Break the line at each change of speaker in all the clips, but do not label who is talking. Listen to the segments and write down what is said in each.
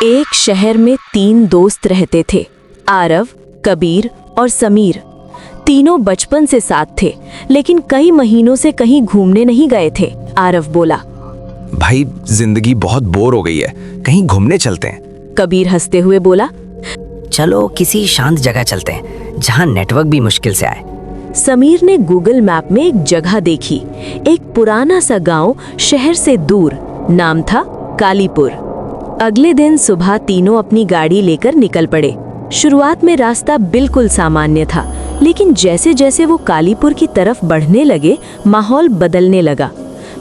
एक शहर में 3 दोस्त रहते थे, आरव, कबीर और समीर। तीनों बचपन से साथ थे, लेकिन कई महीनों से कहीं घूमने नहीं गए थे। आरव बोला,
भाई जिंदगी बहुत बोर हो गई है, कहीं घूमने चलते हैं।
कबीर हंसते हुए बोला,
चलो किसी शांत जगह चलते हैं जहाँ नेटवर्क भी मुश्किल से आए।
समीर ने गूगल मैप में एक जगह देखी, एक पुराना सा गांव शहर से दूर। नाम था कालीपुर। अगले दिन सुबह तीनों अपनी गाड़ी लेकर निकल पड़े। शुरुआत में रास्ता बिल्कुल सामान्य था, लेकिन जैसे जैसे वो कालीपुर की तरफ बढ़ने लगे, माहौल बदलने लगा।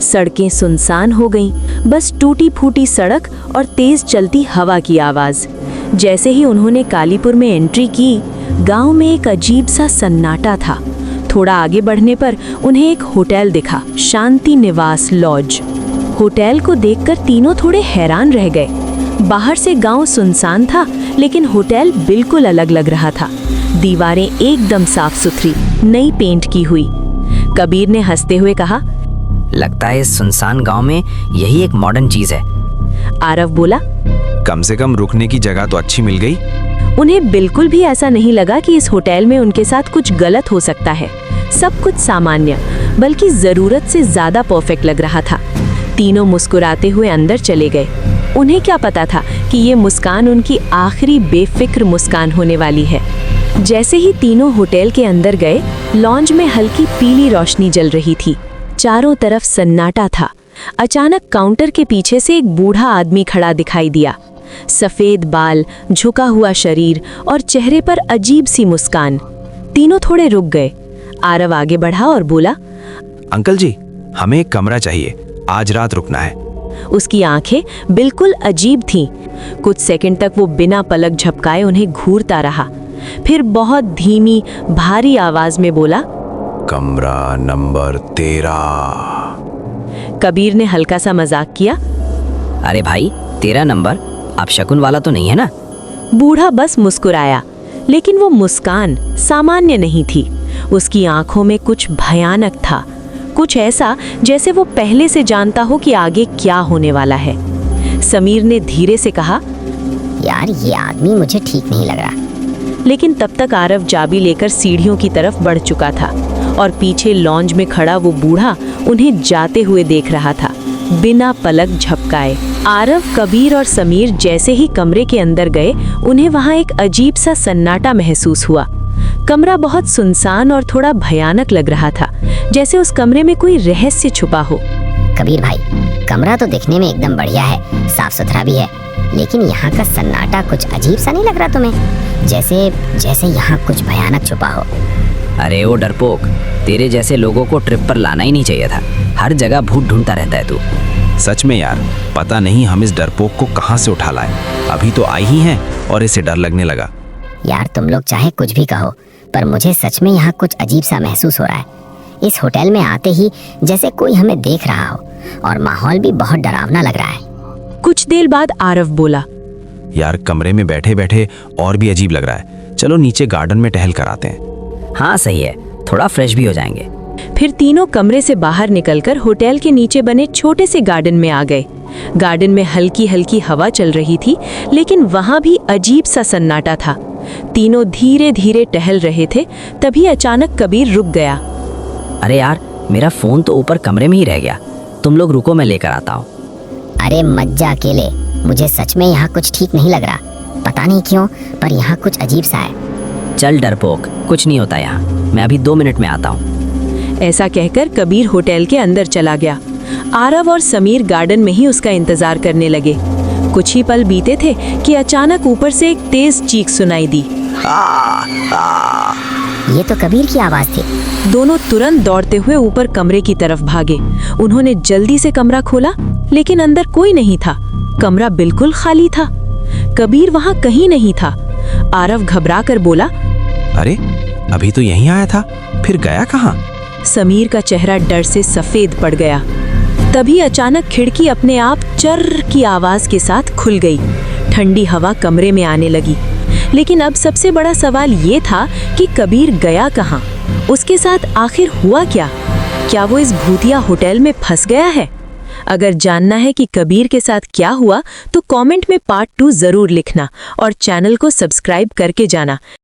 सड़कें सुनसान हो गईं, बस टूटी फूटी सड़क और तेज चलती हवा की आवाज। जैसे ही उन्होंने कालीपुर में एंट्री की, गांव में एक अजीब सा सन्नाटा था। थोड़ा आगे बढ़ने पर उन्हें एक होटल दिखा, शांति निवास लॉज। होटल को देखकर तीनों थोड़े हैरान रह गए। बाहर से गांव सुनसान था, लेकिन होटल बिल्कुल अलग लग रहा था। दीवारें एकदम साफ सुथरी, नई पेंट की हुई। कबीर ने हंसते हुए कहा,
लगता है इस सुनसान गांव में यही एक मॉडर्न चीज है।
आरव बोला,
कम से कम रुकने की जगह तो अच्छी मिल गई।
उन्हें बिल्कुल भी ऐसा नहीं लगा कि इस होटल में उनके साथ कुछ गलत हो सकता है। सब कुछ सामान्य, बल्कि जरूरत से ज्यादा परफेक्ट लग रहा था। तीनों मुस्कुराते हुए अंदर चले गए। उन्हें क्या पता था कि ये मुस्कान उनकी आखिरी बेफिक्र मुस्कान होने वाली है। जैसे ही तीनों होटल के अंदर गए, लॉन्ज में हल्की पीली रोशनी जल रही थी। चारों तरफ सन्नाटा था। अचानक काउंटर के पीछे से एक बूढ़ा आदमी खड़ा दिखाई दिया। सफेद बाल, झुका हुआ शरीर और चेहरे पर अजीब सी मुस्कान। तीनों थोड़े रुक गए। आरव आगे बढ़ा और बोला,
अंकल जी, हमें एक कमरा चाहिए, आज रात रुकना है।
उसकी आंखें बिल्कुल अजीब थीं। कुछ सेकंड तक वो बिना पलक झपकाए उन्हें घूरता रहा। फिर बहुत धीमी, भारी आवाज में बोला,
कमरा नंबर 13।
कबीर ने हल्का सा मजाक किया,
अरे भाई, 13 नंबर, आप शकुन वाला तो नहीं है ना?
बूढ़ा बस मुस्कुराया, लेकिन वो मुस्कान सामान्य नहीं थी। उसकी आंखों में कुछ भयानक था, कुछ ऐसा जैसे वो पहले से जानता हो कि आगे क्या होने वाला है। समीर ने धीरे से कहा,
यार ये आदमी मुझे ठीक नहीं लग रहा।
लेकिन तब तक आरव चाबी लेकर सीढ़ियों की तरफ बढ़ चुका था और पीछे लॉन्ज में खड़ा वो बूढ़ा उन्हें जाते हुए देख रहा था, बिना पलक झपकाए। आरव, कबीर और समीर जैसे ही कमरे के अंदर गए, उन्हें वहां एक अजीब सा सन्नाटा महसूस हुआ। कमरा बहुत सुनसान और थोड़ा भयानक लग रहा था, जैसे उस कमरे में कोई रहस्य छुपा हो।
कबीर भाई, कमरा तो दिखने में एकदम बढ़िया है, साफ सुथरा भी है, लेकिन यहाँ का सन्नाटा कुछ अजीब सा नहीं लग रहा तुम्हें? जैसे यहाँ कुछ भयानक छुपा हो।
अरे ओ डरपोक, तेरे जैसे लोगों को ट्रिप पर लाना ही नहीं चाहिए था। हर जगह भूत ढूंढता रहता है तू।
सच में यार, पता नहीं हम इस डरपोक को कहाँ से उठा लाए। अभी तो आई ही हैं और इसे डर लगने लगा।
यार तुम लोग चाहे कुछ भी कहो, पर मुझे सच में यहाँ कुछ अजीब सा महसूस हो रहा है। इस होटल में आते ही जैसे कोई हमें देख रहा हो, और माहौल भी बहुत डरावना लग रहा है।
कुछ देर बाद आरव बोला,
यार कमरे में बैठे बैठे और भी अजीब लग रहा है, चलो नीचे गार्डन में टहल कर आते हैं।
हाँ सही है, थोड़ा फ्रेश भी हो जाएंगे।
फिर तीनों कमरे से बाहर निकलकर होटल के नीचे बने छोटे से गार्डन में आ गए। गार्डन में हल्की हल्की हवा चल रही थी, लेकिन वहां भी अजीब सा सन्नाटा था। तीनों धीरे धीरे टहल रहे थे, तभी अचानक कबीर रुक गया।
अरे यार, मेरा फोन तो ऊपर कमरे में ही रह गया। तुम लोग रुको, मैं लेकर आता हूँ।
अरे मत जा अकेले, मुझे सच में यहाँ कुछ ठीक नहीं लग रहा। पता नहीं क्यों, पर यहाँ कुछ अजीब सा है।
चल डरपोक, कुछ नहीं होता यहाँ, मैं अभी 2 मिनट में आता हूँ।
ऐसा कहकर कबीर होटल के अंदर चला गया। आरव और समीर गार्डन में ही उसका इंतजार करने लगे। कुछ ही पल बीते थे कि अचानक ऊपर से एक तेज चीख सुनाई दी।
ये तो कबीर की आवाज थी।
दोनों तुरंत दौड़ते हुए ऊपर कमरे की तरफ भागे। उन्होंने जल्दी से कमरा खोला, लेकिन अंदर कोई नहीं था। कमरा बिल्कुल खाली था। कबीर वहां कहीं नहीं था। आरव घबरा कर बोला,
अरे अभी तो यहीं आया था, फिर गया कहाँ?
समीर का चेहरा डर से सफेद पड़ गया। तभी अचानक खिड़की अपने आप चर्र की आवाज के साथ खुल गई। ठंडी हवा कमरे में आने लगी। लेकिन अब सबसे बड़ा सवाल ये था कि कबीर गया कहाँ? उसके साथ आखिर हुआ क्या? क्या वो इस भूतिया होटल में फंस गया है? अगर जानना है कि कबीर के साथ क्या हुआ तो कमेंट में पार्ट 2 जरूर लिखना और चैनल को सब्सक्राइब करके जाना।